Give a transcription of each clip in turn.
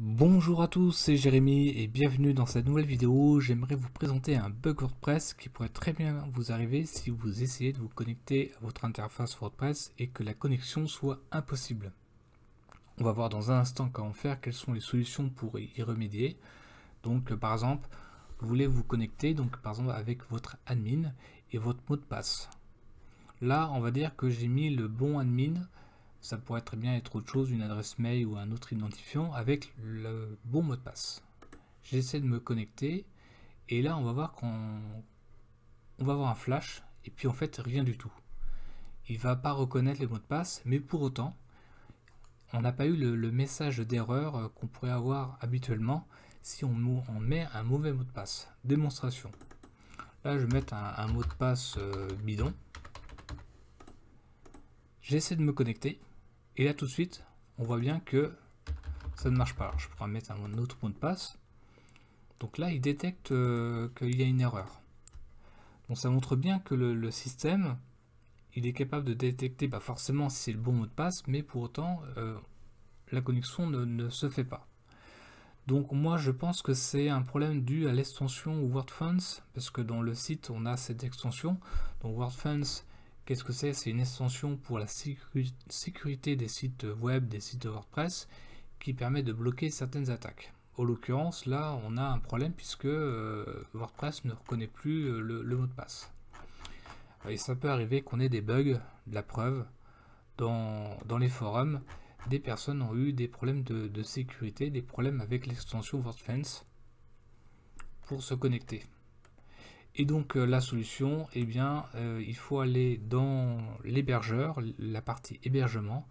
Bonjour à tous, c'est Jérémy et bienvenue dans cette nouvelle vidéo. J'aimerais vous présenter un bug WordPress qui pourrait très bien vous arriver si vous essayez de vous connecter à votre interface WordPress et que la connexion soit impossible. On va voir dans un instant comment faire, quelles sont les solutions pour y remédier. Donc par exemple, vous voulez vous connecter par exemple avec votre admin et votre mot de passe. Là, on va dire que j'ai mis le bon admin. Ça pourrait très bien être autre chose, une adresse mail ou un autre identifiant avec le bon mot de passe. J'essaie de me connecter et là on va voir on va avoir un flash et puis en fait rien du tout. Il va pas reconnaître les mots de passe, mais pour autant on n'a pas eu le message d'erreur qu'on pourrait avoir habituellement si on met un mauvais mot de passe. Démonstration. Là je vais mettre un mot de passe bidon. J'essaie de me connecter. Et là tout de suite, on voit bien que ça ne marche pas. Alors, je pourrais mettre un autre mot de passe. Donc là, il détecte qu'il y a une erreur. Donc ça montre bien que le système, il est capable de détecter forcément si c'est le bon mot de passe, mais pour autant, la connexion ne se fait pas. Donc moi, je pense que c'est un problème dû à l'extension WordFence, parce que dans le site, on a cette extension. Donc WordFence, qu'est-ce que c'est? C'est une extension pour la sécurité des sites web, des sites WordPress, qui permet de bloquer certaines attaques. En l'occurrence, là, on a un problème puisque WordPress ne reconnaît plus le mot de passe. Et ça peut arriver qu'on ait des bugs, de la preuve, dans les forums. Des personnes ont eu des problèmes de sécurité, des problèmes avec l'extension WordFence pour se connecter. Et donc la solution, eh bien, il faut aller dans l'hébergeur, la partie hébergement,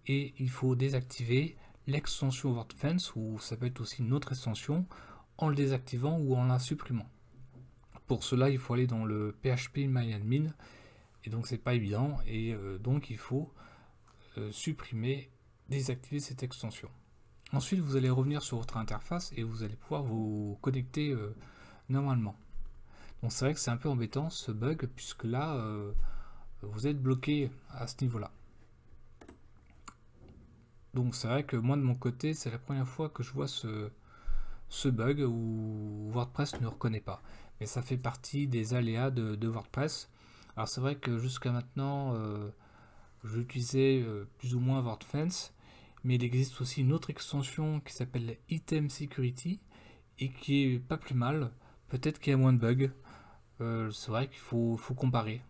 et il faut désactiver l'extension WordFence, ou ça peut être aussi une autre extension, en le désactivant ou en la supprimant. Pour cela, il faut aller dans le phpMyAdmin, et donc c'est pas évident, et donc il faut supprimer, désactiver cette extension. Ensuite, vous allez revenir sur votre interface et vous allez pouvoir vous connecter normalement. Donc c'est vrai que c'est un peu embêtant ce bug, puisque là vous êtes bloqué à ce niveau là. Donc c'est vrai que moi de mon côté c'est la première fois que je vois ce bug où WordPress ne reconnaît pas, mais ça fait partie des aléas de WordPress. Alors c'est vrai que jusqu'à maintenant j'utilisais plus ou moins WordFence, mais il existe aussi une autre extension qui s'appelle Item Security et qui est pas plus mal. Peut-être qu'il y a moins de bugs. C'est vrai qu'il faut comparer.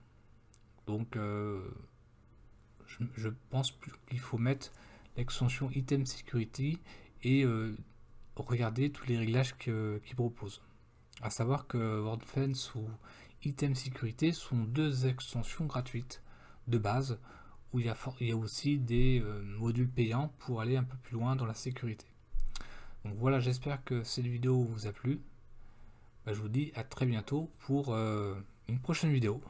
Donc je pense qu'il faut mettre l'extension Item Security et regarder tous les réglages qu'il propose. À savoir que WordFence ou Item Security sont deux extensions gratuites de base où il y a aussi des modules payants pour aller un peu plus loin dans la sécurité. Donc voilà, j'espère que cette vidéo vous a plu. Je vous dis à très bientôt pour une prochaine vidéo.